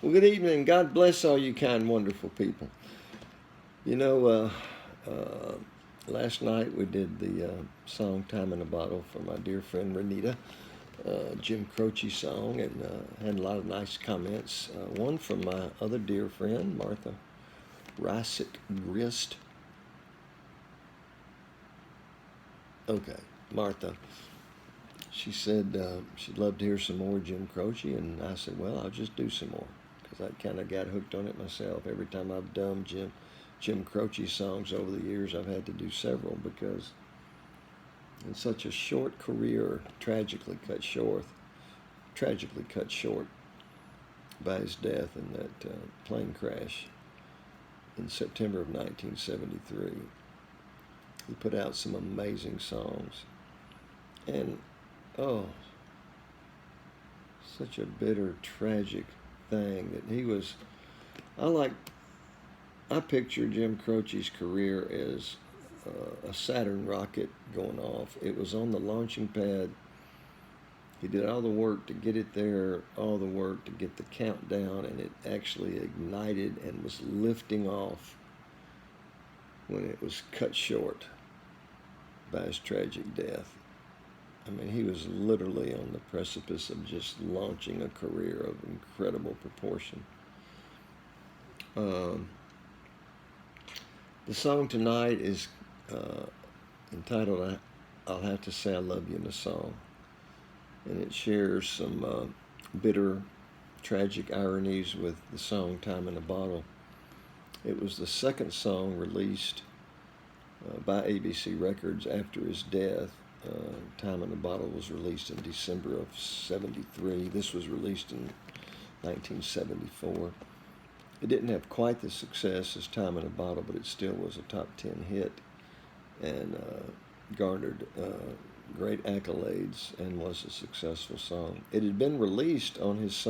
Well, good evening. God bless all you kind, wonderful people. You know, last night we did the song Time in a Bottle for my dear friend Renita, Jim Croce song, and had a lot of nice comments. One from my other dear friend, Martha Rysick Grist. Okay, Martha. She said she'd love to hear some more Jim Croce, and I said, well, I'll just do some more because I kind of got hooked on it myself. Every time I've done Jim Croce songs over the years, I've had to do several because in such a short career, tragically cut short by his death in that plane crash in September of 1973. He put out some amazing songs, and oh, such a bitter, tragic thing that he was. I picture Jim Croce's career as a Saturn rocket going off. It was on the launching pad. He did all the work to get it there, all the work to get the countdown, and it actually ignited and was lifting off when it was cut short by his tragic death. I mean, he was literally on the precipice of just launching a career of incredible proportion. The song tonight is entitled I'll Have to Say I Love You in a Song. And it shares some bitter, tragic ironies with the song Time in a Bottle. It was the second song released by ABC Records after his death. Time in a Bottle was released in December of '73. This was released in 1974. It didn't have quite the success as Time in a Bottle, but it still was a top 10 hit and garnered great accolades and was a successful song. It had been released on his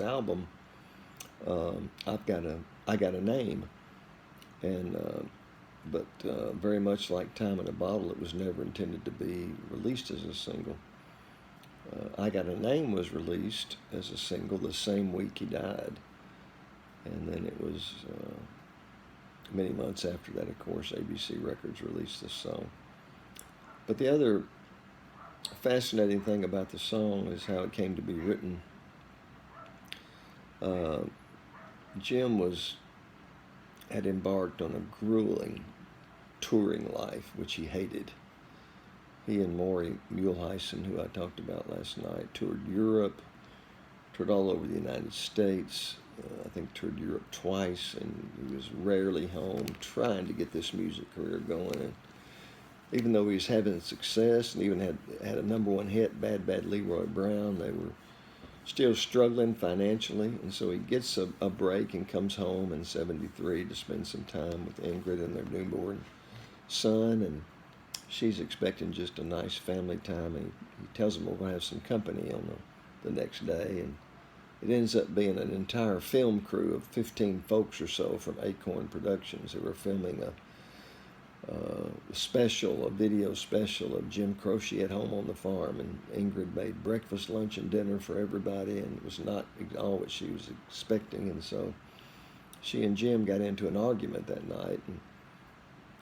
album I Got a Name, and but very much like Time in a Bottle, it was never intended to be released as a single. I Got a Name was released as a single the same week he died, and then it was many months after that, of course, ABC Records released this song. But the other fascinating thing about the song is how it came to be written. Jim had embarked on a grueling touring life, which he hated. He and Maury Muehlheisen, who I talked about last night, toured Europe, toured all over the United States. I think toured Europe twice, and he was rarely home trying to get this music career going. And even though he was having success and even had a number one hit, Bad Bad Leroy Brown, they were still struggling financially. And so he gets a break and comes home in '73 to spend some time with Ingrid and their newborn son. And she's expecting just a nice family time. And he tells them we're going to have some company on the next day. And it ends up being an entire film crew of 15 folks or so from Acorn Productions who were filming a video special of Jim Croce at home on the farm, and Ingrid made breakfast, lunch, and dinner for everybody, and it was not all what she was expecting, and so she and Jim got into an argument that night, and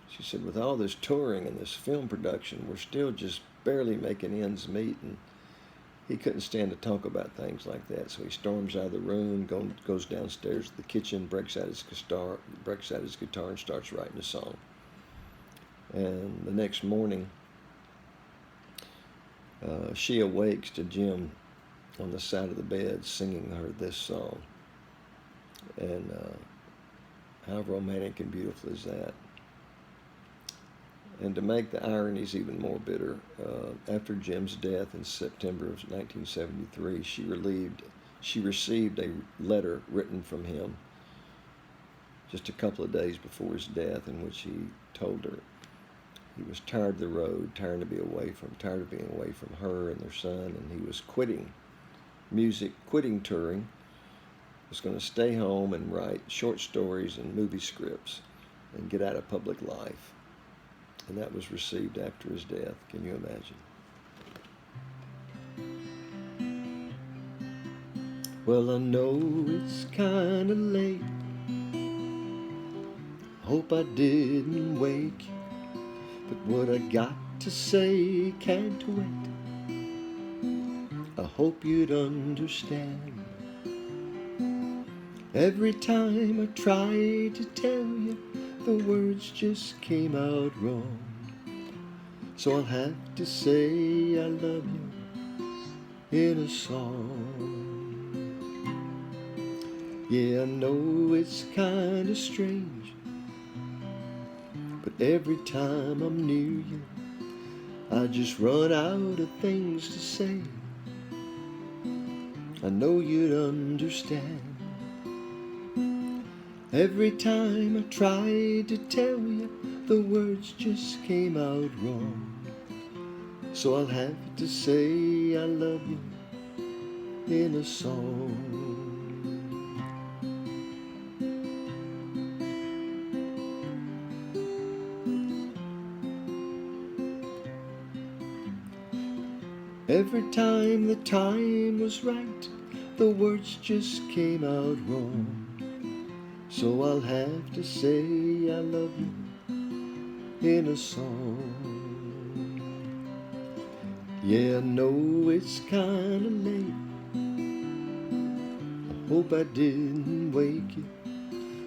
she said, with all this touring and this film production, we're still just barely making ends meet, and he couldn't stand to talk about things like that, so he storms out of the room, goes downstairs to the kitchen, breaks out his guitar, and starts writing a song. And the next morning, she awakes to Jim on the side of the bed singing her this song. And how romantic and beautiful is that? And to make the ironies even more bitter, after Jim's death in September of 1973, she received a letter written from him just a couple of days before his death, in which he told her he was tired of the road, tired of being away from her and their son, and he was quitting music, quitting touring, was going to stay home and write short stories and movie scripts and get out of public life. And that was received after his death. Can you imagine? Well, I know it's kinda late. Hope I didn't wake you, but what I got to say can't wait. I hope you'd understand. Every time I tried to tell you, the words just came out wrong. So I'll have to say I love you in a song. Yeah, I know it's kinda strange, but every time I'm near you, I just run out of things to say. I know you'd understand. Every time I tried to tell you, the words just came out wrong. So I'll have to say I love you in a song. Every time the time was right, the words just came out wrong. So I'll have to say I love you in a song. Yeah, I know it's kinda late. I hope I didn't wake you,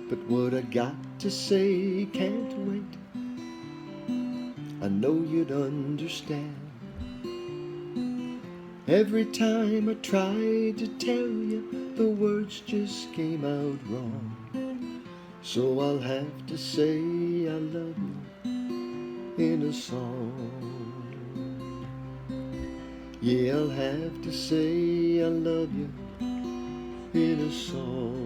but what I got to say can't wait. I know you'd understand. Every time I tried to tell you, the words just came out wrong. So I'll have to say I love you in a song. Yeah, I'll have to say I love you in a song.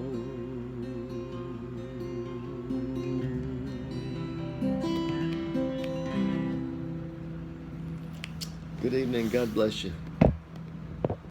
Good evening. God bless you.